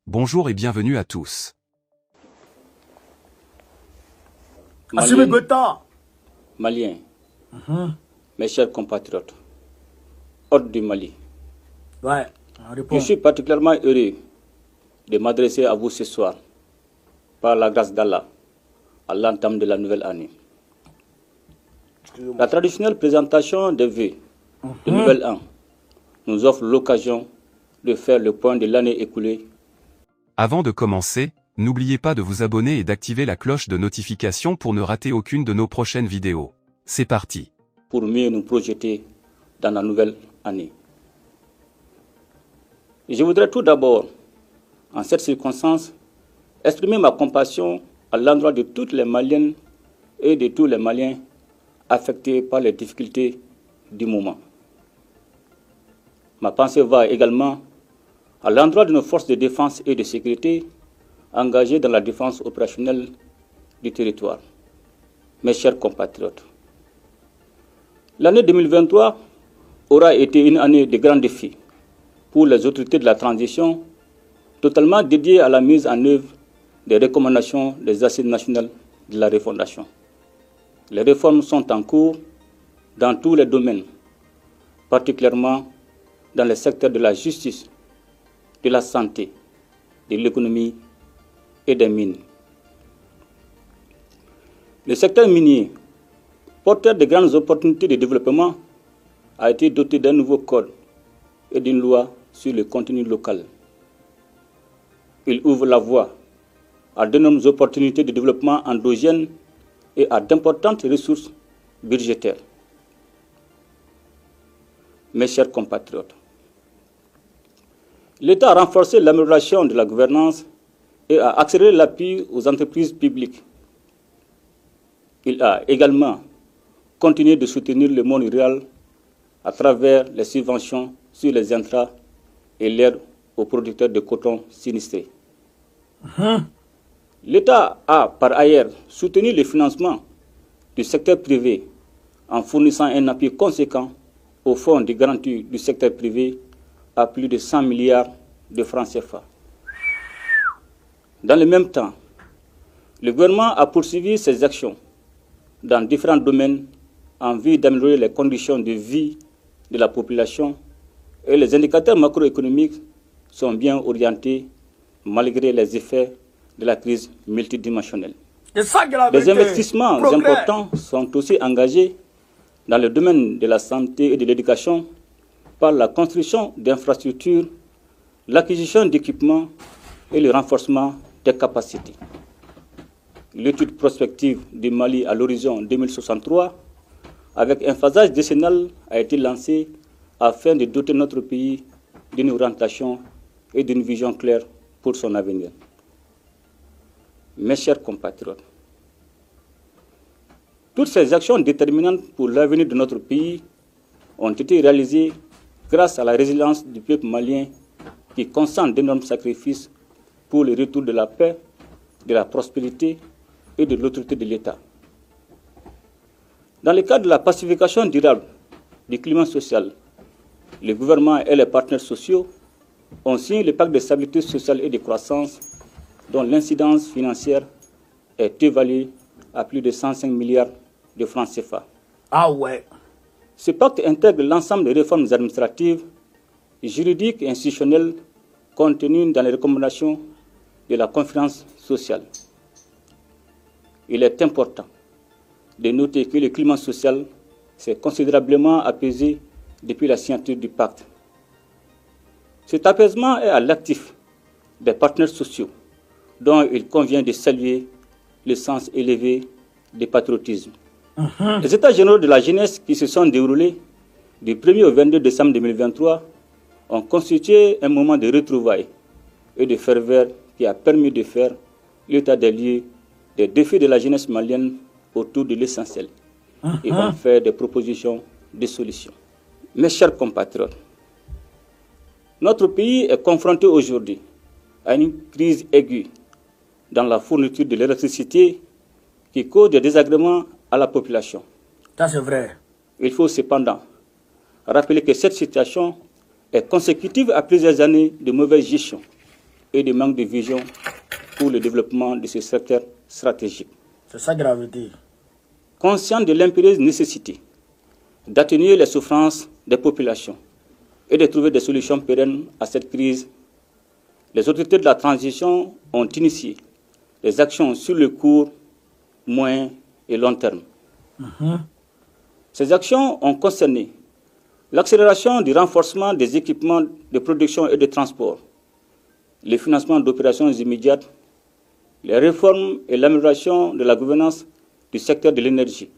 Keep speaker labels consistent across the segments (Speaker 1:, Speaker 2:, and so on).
Speaker 1: Bonjour et bienvenue à tous.
Speaker 2: Maliens, mes chers compatriotes, hôtes du Mali, je suis particulièrement heureux de m'adresser à vous ce soir, par la grâce d'Allah, à l'entame de la nouvelle année. La traditionnelle présentation des vœux de Nouvel An nous offre l'occasion de faire le point de l'année écoulée.
Speaker 1: Avant de commencer, n'oubliez pas de vous abonner et d'activer la cloche de notification pour ne rater aucune de nos prochaines vidéos. C'est parti.
Speaker 2: Pour mieux nous projeter dans la nouvelle année. Je voudrais tout d'abord, en cette circonstance, exprimer ma compassion à l'endroit de toutes les Maliennes et de tous les Maliens affectés par les difficultés du moment. Ma pensée va également à l'endroit de nos forces de défense et de sécurité engagées dans la défense opérationnelle du territoire. Mes chers compatriotes, l'année 2023 aura été une année de grands défis pour les autorités de la transition, totalement dédiée à la mise en œuvre des recommandations des assises nationales de la refondation. Les réformes sont en cours dans tous les domaines, particulièrement dans les secteurs de la justice, de la santé, de l'économie et des mines. Le secteur minier, porteur de grandes opportunités de développement, a été doté d'un nouveau code et d'une loi sur le contenu local. Il ouvre la voie à d'énormes opportunités de développement endogène et à d'importantes ressources budgétaires. Mes chers compatriotes, l'État a renforcé l'amélioration de la gouvernance et a accéléré l'appui aux entreprises publiques. Il a également continué de soutenir le monde rural à travers les subventions sur les intrants et l'aide aux producteurs de coton sinistrés. L'État a par ailleurs soutenu le financement du secteur privé en fournissant un appui conséquent au fonds de garantie du secteur privé à plus de 100 milliards de francs CFA. Dans le même temps, le gouvernement a poursuivi ses actions dans différents domaines en vue d'améliorer les conditions de vie de la population et les indicateurs macroéconomiques sont bien orientés malgré les effets de la crise multidimensionnelle. Des investissements importants sont aussi engagés dans le domaine de la santé et de l'éducation par la construction d'infrastructures, l'acquisition d'équipements et le renforcement des capacités. L'étude prospective du Mali à l'horizon 2063, avec un phasage décennal, a été lancée afin de doter notre pays d'une orientation et d'une vision claire pour son avenir. Mes chers compatriotes, toutes ces actions déterminantes pour l'avenir de notre pays ont été réalisées grâce à la résilience du peuple malien qui consent d'énormes sacrifices pour le retour de la paix, de la prospérité et de l'autorité de l'État. Dans le cadre de la pacification durable du climat social, le gouvernement et les partenaires sociaux ont signé le pacte de stabilité sociale et de croissance dont l'incidence financière est évaluée à plus de 105 milliards de francs CFA.
Speaker 3: Ah ouais.
Speaker 2: Ce pacte intègre l'ensemble des réformes administratives, juridiques et institutionnelles contenues dans les recommandations de la conférence sociale. Il est important de noter que le climat social s'est considérablement apaisé depuis la signature du pacte. Cet apaisement est à l'actif des partenaires sociaux, dont il convient de saluer le sens élevé du patriotisme. Les États généraux de la jeunesse qui se sont déroulés du 1er au 22 décembre 2023 ont constitué un moment de retrouvailles et de ferveur qui a permis de faire l'état des lieux des défis de la jeunesse malienne autour de l'essentiel et ont fait des propositions de solutions. Mes chers compatriotes, notre pays est confronté aujourd'hui à une crise aiguë dans la fourniture de l'électricité qui cause des désagréments à la population.
Speaker 3: Ça c'est vrai.
Speaker 2: Il faut cependant rappeler que cette situation est consécutive à plusieurs années de mauvaise gestion et du manque de vision pour le développement de ce secteur stratégique.
Speaker 3: C'est ça qui la vérité.
Speaker 2: Conscient de l'impérieuse nécessité d'atténuer les souffrances des populations et de trouver des solutions pérennes à cette crise, les autorités de la transition ont initié des actions sur le court, moyen et long terme. Ces actions ont concerné l'accélération du renforcement des équipements de production et de transport, le financement d'opérations immédiates, les réformes et l'amélioration de la gouvernance du secteur de l'énergie.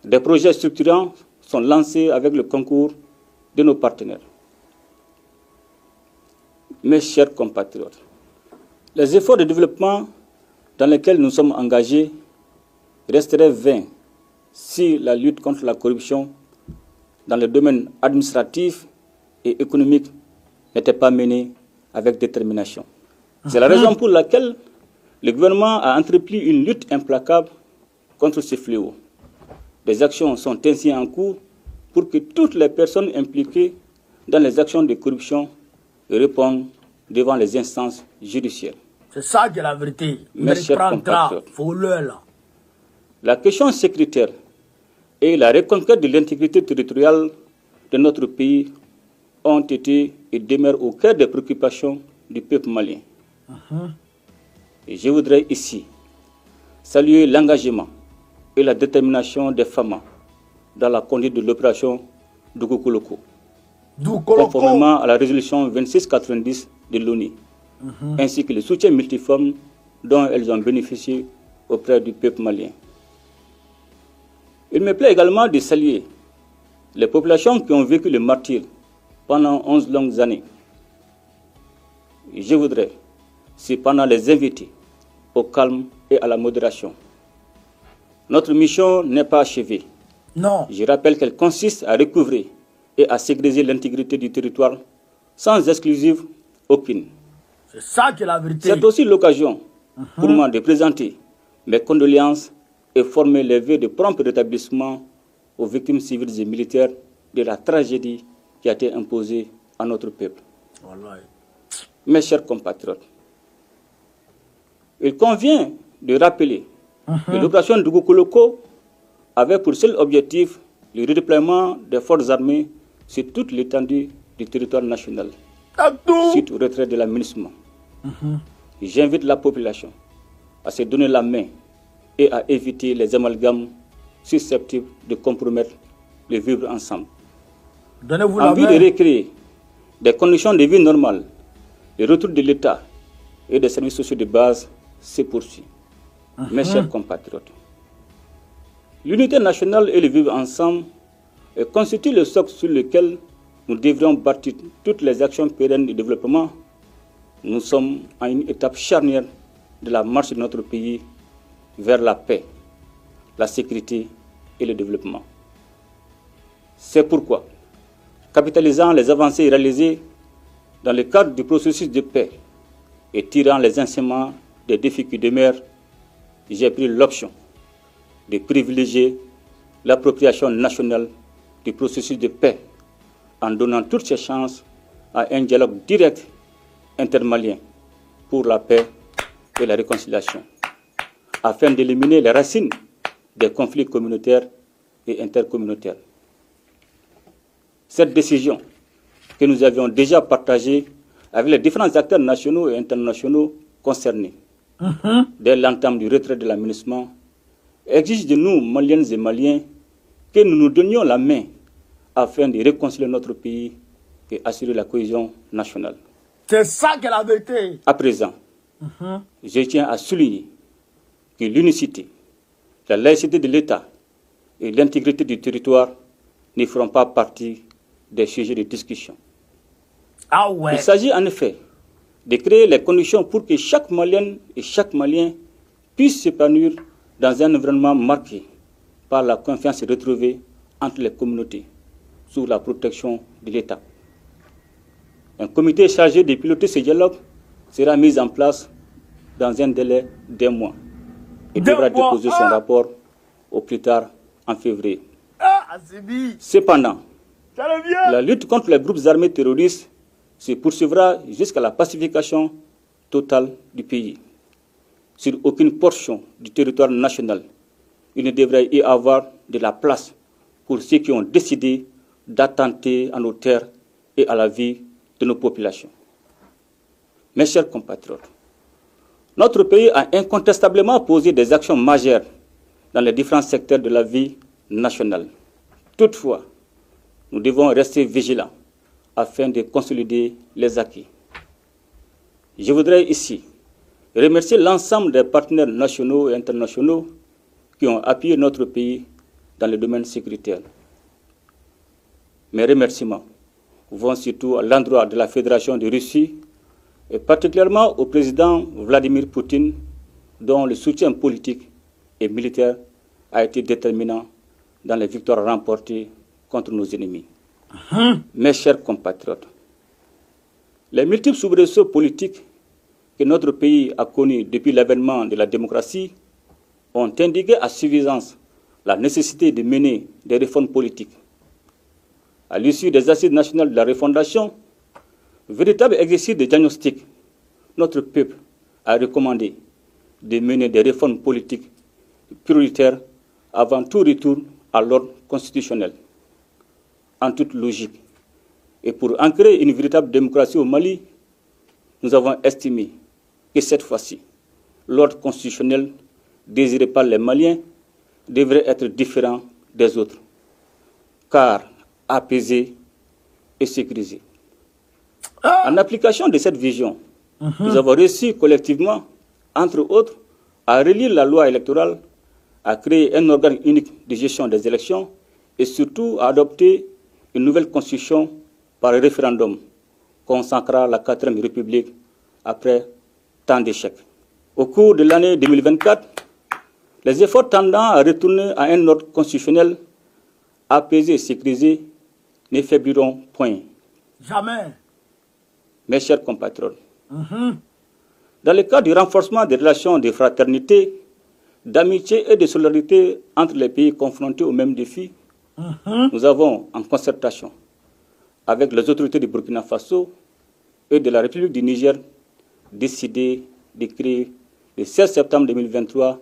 Speaker 2: Des projets structurants sont lancés avec le concours de nos partenaires. Mes chers compatriotes, les efforts de développement dans lesquels nous sommes engagés resteraient vains si la lutte contre la corruption dans le domaine administratif et économique n'était pas menée avec détermination. C'est la raison pour laquelle le gouvernement a entrepris une lutte implacable contre ce fléau. Des actions sont ainsi en cours pour que toutes les personnes impliquées dans les actions de corruption répondent devant les instances judiciaires.
Speaker 3: C'est ça qui est la vérité.
Speaker 2: Mes chers compatriotes, la question sécuritaire et la reconquête de l'intégrité territoriale de notre pays ont été et demeurent au cœur des préoccupations du peuple malien. Et je voudrais ici saluer l'engagement et la détermination des femmes dans la conduite de l'opération Doukou-Koloko, conformément à la résolution 2690 de l'ONU, ainsi que le soutien multiforme dont elles ont bénéficié auprès du peuple malien. Il me plaît également de saluer les populations qui ont vécu le martyre pendant 11 longues années. Et je voudrais cependant les inviter au calme et à la modération. Notre mission n'est pas achevée.
Speaker 3: Non.
Speaker 2: Je rappelle qu'elle consiste à recouvrer et à sécuriser l'intégrité du territoire sans exclusive aucune.
Speaker 3: C'est ça qui est la vérité.
Speaker 2: C'est aussi l'occasion pour moi de présenter mes condoléances et former les vœux de prompt rétablissement aux victimes civiles et militaires de la tragédie qui a été imposée à notre peuple.
Speaker 3: Wallahi.
Speaker 2: Mes chers compatriotes, il convient de rappeler que l'opération Doukou-Koloko avait pour seul objectif le redéploiement des forces armées sur toute l'étendue du territoire national, suite au retrait de la MINUSMA. J'invite la population à se donner la main et à éviter les amalgames susceptibles de compromettre le vivre ensemble.
Speaker 3: Donnez-vous la
Speaker 2: En vue
Speaker 3: main.
Speaker 2: de recréer des conditions de vie normales, le retour de l'État et des services sociaux de base se poursuit. Mes chers compatriotes, l'unité nationale et le vivre ensemble constituent le socle sur lequel nous devrions bâtir toutes les actions pérennes de développement. Nous sommes à une étape charnière de la marche de notre pays vers la paix, la sécurité et le développement. C'est pourquoi, capitalisant les avancées réalisées dans le cadre du processus de paix et tirant les enseignements des défis qui demeurent, j'ai pris l'option de privilégier l'appropriation nationale du processus de paix en donnant toutes ses chances à un dialogue direct intermalien pour la paix et la réconciliation, afin d'éliminer les racines des conflits communautaires et intercommunautaires. Cette décision que nous avions déjà partagée avec les différents acteurs nationaux et internationaux concernés dès l'entame du retrait de la MINUSMA exige de nous, Maliennes et Maliens, que nous nous donnions la main afin de réconcilier notre pays et assurer la cohésion nationale.
Speaker 3: C'est ça qui est la vérité.
Speaker 2: À présent, je tiens à souligner que l'unicité, la laïcité de l'État et l'intégrité du territoire ne feront pas partie des sujets de discussion.
Speaker 3: Ah ouais.
Speaker 2: Il s'agit en effet de créer les conditions pour que chaque Malienne et chaque Malien puisse s'épanouir dans un environnement marqué par la confiance retrouvée entre les communautés sous la protection de l'État. Un comité chargé de piloter ce dialogue sera mis en place dans un délai d'1 mois et devra déposer son rapport au plus tard en février. Cependant, la lutte contre les groupes armés terroristes se poursuivra jusqu'à la pacification totale du pays. Sur aucune portion du territoire national, il ne devrait y avoir de la place pour ceux qui ont décidé d'attenter à nos terres et à la vie de nos populations. Mes chers compatriotes, notre pays a incontestablement posé des actions majeures dans les différents secteurs de la vie nationale. Toutefois, nous devons rester vigilants afin de consolider les acquis. Je voudrais ici remercier l'ensemble des partenaires nationaux et internationaux qui ont appuyé notre pays dans le domaine sécuritaire. Mes remerciements vont surtout à l'endroit de la Fédération de Russie et particulièrement au président Vladimir Poutine, dont le soutien politique et militaire a été déterminant dans les victoires remportées contre nos ennemis. Mes chers compatriotes, les multiples soubresauts politiques que notre pays a connus depuis l'avènement de la démocratie ont indiqué à suffisance la nécessité de mener des réformes politiques. À l'issue des assises nationales de la refondation, véritable exercice de diagnostic, notre peuple a recommandé de mener des réformes politiques prioritaires avant tout retour à l'ordre constitutionnel. En toute logique, et pour ancrer une véritable démocratie au Mali, nous avons estimé que cette fois-ci, l'ordre constitutionnel désiré par les Maliens devrait être différent des autres, car apaisé et sécurisé. En application de cette vision, nous avons réussi collectivement, entre autres, à relire la loi électorale, à créer un organe unique de gestion des élections et surtout à adopter une nouvelle constitution par référendum consacrant la 4e République après tant d'échecs. Au cours de l'année 2024, les efforts tendant à retourner à un ordre constitutionnel apaisé et sécurisé ne faibliront point.
Speaker 3: Jamais.
Speaker 2: Mes chers compatriotes, dans le cadre du renforcement des relations de fraternité, d'amitié et de solidarité entre les pays confrontés aux mêmes défis, nous avons, en concertation avec les autorités du Burkina Faso et de la République du Niger, décidé de créer le 16 septembre 2023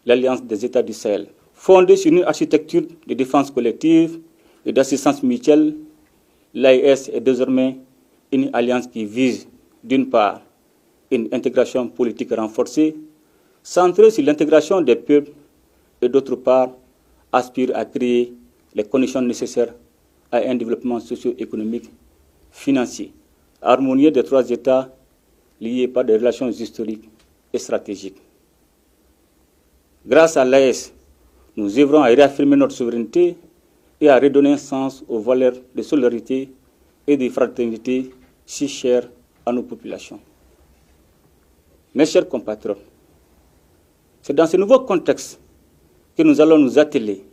Speaker 2: l'Alliance des États du Sahel. Fondée sur une architecture de défense collective et d'assistance mutuelle, l'AES est désormais une alliance qui vise, d'une part, une intégration politique renforcée, centrée sur l'intégration des peuples, et d'autre part, aspire à créer les conditions nécessaires à un développement socio-économique, financier, harmonieux des 3 États liés par des relations historiques et stratégiques. Grâce à l'AES, nous œuvrons à réaffirmer notre souveraineté et à redonner un sens aux valeurs de solidarité et de fraternité si chères à nos populations. Mes chers compatriotes, c'est dans ce nouveau contexte que nous allons nous atteler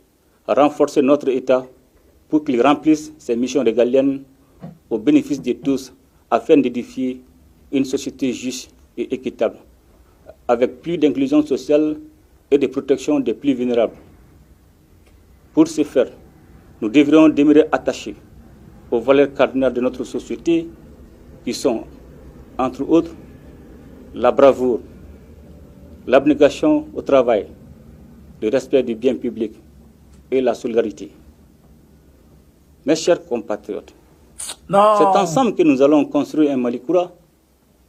Speaker 2: à renforcer notre État pour qu'il remplisse ses missions régaliennes au bénéfice de tous afin d'édifier une société juste et équitable, avec plus d'inclusion sociale et de protection des plus vulnérables. Pour ce faire, nous devrions demeurer attachés aux valeurs cardinales de notre société qui sont, entre autres, la bravoure, l'abnégation au travail, le respect du bien public et la solidarité. Mes chers compatriotes, c'est ensemble que nous allons construire un Mali Koura,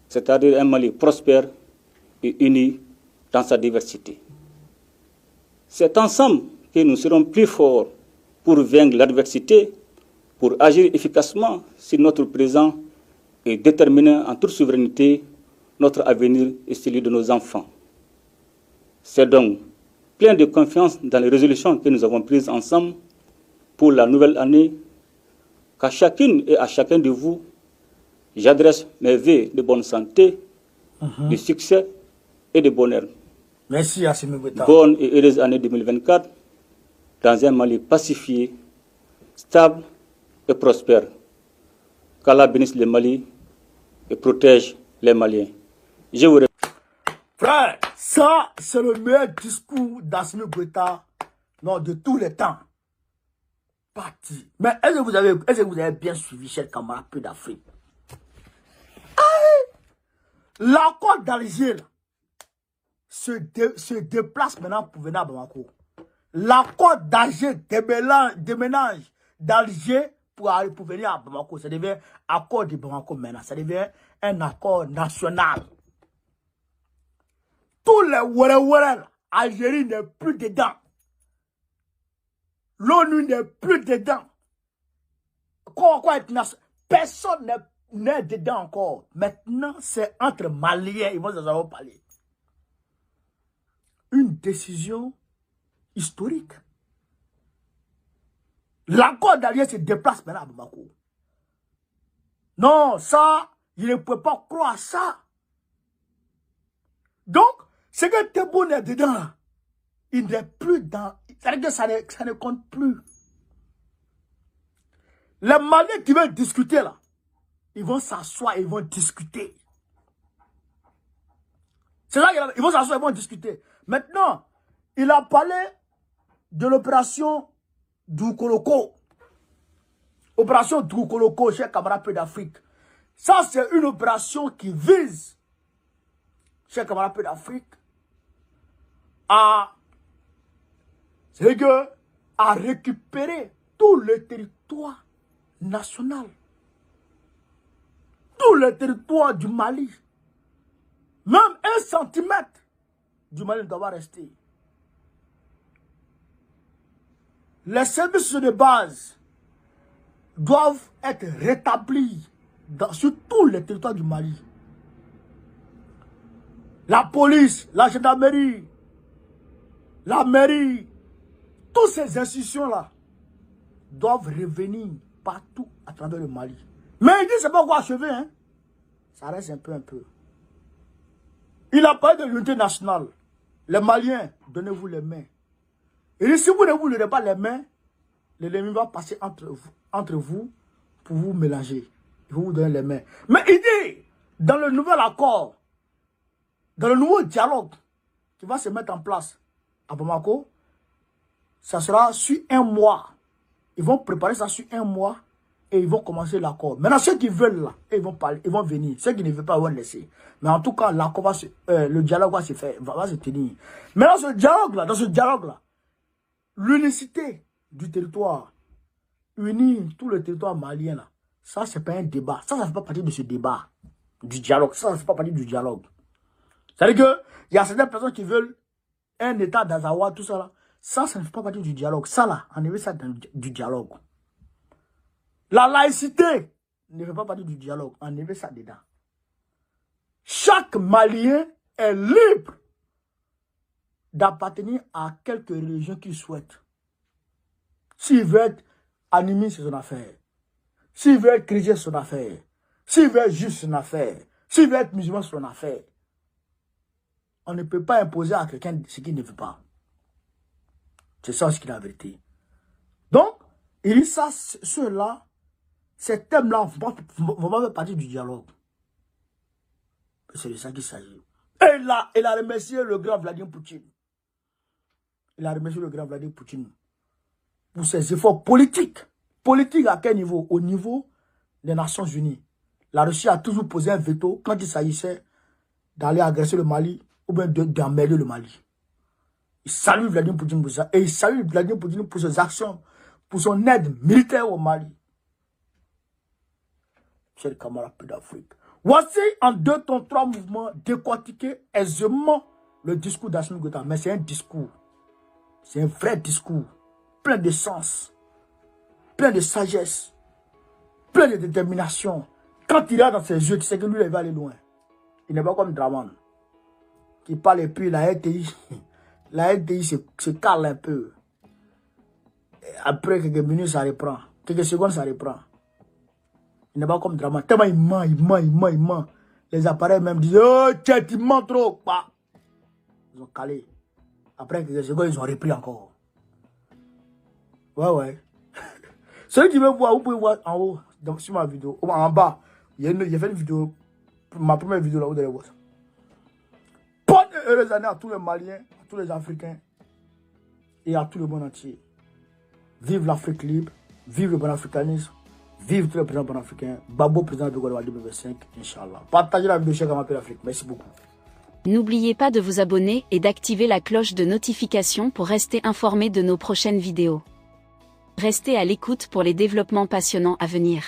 Speaker 2: c'est-à-dire un Mali prospère et uni dans sa diversité. C'est ensemble que nous serons plus forts pour vaincre l'adversité, pour agir efficacement sur notre présent et déterminer en toute souveraineté notre avenir et celui de nos enfants. C'est donc plein de confiance dans les résolutions que nous avons prises ensemble pour la nouvelle année qu'à chacune et à chacun de vous, j'adresse mes vœux de bonne santé, de succès et de bonheur.
Speaker 3: Merci, Assimi Goïta.
Speaker 2: Bonne et heureuse année 2024 dans un Mali pacifié, stable et prospère. Qu'Allah bénisse le Mali et protège les Maliens. Je vous remercie.
Speaker 3: Frère, ça, c'est le meilleur discours d'Assimi Goïta de tous les temps. Parti. Mais est-ce que vous avez bien suivi, chers camarades, peu d'Afrique? L'accord d'Alger se déplace maintenant pour venir à Bamako. L'accord d'Alger déménage d'Alger pour venir à Bamako. Ça devient accord de Bamako maintenant. Ça devient un accord national. Tous les Wéré, Algérie n'est plus dedans. L'ONU n'est plus dedans. Personne n'est dedans encore. Maintenant, c'est entre Maliens. Ils vont nous avoir parlé. Une décision historique. L'accord d'Alger se déplace maintenant à Bamako. Non, ça, je ne peux pas croire ça. Donc, c'est que Tebboune est dedans. Il n'est plus dans... C'est-à-dire que ça ne compte plus. Les Maliens qui veulent discuter là, ils vont s'asseoir et ils vont discuter. C'est là qu'ils vont s'asseoir et ils vont discuter. Maintenant, il a parlé de l'opération Doukoloko. Opération Doukoloko chez Camarade Peu d'Afrique. Ça, c'est une opération qui vise, chez Camarade Peu d'Afrique, à récupérer tout le territoire national. Tout le territoire du Mali. Même 1 centimètre du Mali ne doit pas rester. Les services de base doivent être rétablis sur tout le territoire du Mali. La police, la gendarmerie, la mairie, toutes ces institutions-là doivent revenir partout à travers le Mali. Mais il dit c'est pas encore achevé, hein. Ça reste un peu. Il a parlé de l'unité nationale. Les Maliens, donnez-vous les mains. Il dit si vous ne vous donnez pas les mains, l'ennemi va passer entre vous pour vous mélanger. Il va vous donner les mains. Mais il dit, dans le nouvel accord, dans le nouveau dialogue qui va se mettre en place à Bamako, ça sera sur 1 mois. Ils vont préparer ça sur 1 mois et ils vont commencer l'accord. Maintenant, ceux qui veulent là, ils vont parler, ils vont venir. Ceux qui ne veulent pas, ils vont laisser. Mais en tout cas, l'accord le dialogue va se faire, va se tenir. Mais dans ce dialogue-là, l'unicité du territoire, unir tout le territoire malien là, ça, c'est pas un débat. Ça ne fait pas partie de ce débat, du dialogue. Ça ne fait pas partie du dialogue. C'est-à-dire qu'il y a certaines personnes qui veulent un état d'Azawa, tout ça là. Ça ne fait pas partie du dialogue. Ça là, enlevez ça du dialogue. La laïcité ne fait pas partie du dialogue. Enlevez ça dedans. Chaque Malien est libre d'appartenir à quelque religion qu'il souhaite. S'il veut être animiste, c'est son affaire. S'il veut être chrétien, c'est son affaire. S'il veut être juif, c'est son affaire. S'il veut être musulman, c'est son affaire. On ne peut pas imposer à quelqu'un ce qu'il ne veut pas. C'est ça ce qui est la vérité. Donc, il dit ça, ceux-là, ces thèmes-là vont pas faire partie du dialogue. C'est de ça qu'il s'agit. Et là, il a remercié le grand Vladimir Poutine. Il a remercié le grand Vladimir Poutine pour ses efforts politiques. Politiques à quel niveau? Au niveau des Nations Unies. La Russie a toujours posé un veto quand il s'agissait d'aller agresser le Mali ou bien d'emmerder le Mali. Il salue Vladimir Poutine pour ça. Et il salue Vladimir Poutine pour ses actions, pour son aide militaire au Mali. C'est le camarade d'Afrique. Voici en 2 temps 3 mouvements décortiquer aisément le discours d'Assimi Goïta. Mais c'est un discours. C'est un vrai discours. Plein de sens. Plein de sagesse. Plein de détermination. Quand il a dans ses yeux, tu sais que lui, il va aller loin. Il n'est pas comme Draman. Qui parle et puis la RTI. La RTI se cale un peu. Et après quelques minutes, ça reprend. Quelques secondes, ça reprend. Il n'est pas comme Draman. Tellement il ment. Les appareils même disent, oh, tiens, tu mens trop. Bah. Ils ont calé. Après quelques secondes, ils ont repris encore. Ouais. Celui qui veut voir, vous pouvez voir en haut, sur ma vidéo. En bas, j'ai fait une vidéo, ma première vidéo là, vous allez voir ça. Bonne et heureuse année à tous les Maliens, à tous les Africains et à tout le monde entier. Vive l'Afrique libre, vive le panafricanisme, Vive tous les présidents panafricains. Babo, président de Guadeloupe 2025, Inch'Allah. Partagez la vidéo chez Gamapé Afrique. Merci beaucoup.
Speaker 4: N'oubliez pas de vous abonner et d'activer la cloche de notification pour rester informé de nos prochaines vidéos. Restez à l'écoute pour les développements passionnants à venir.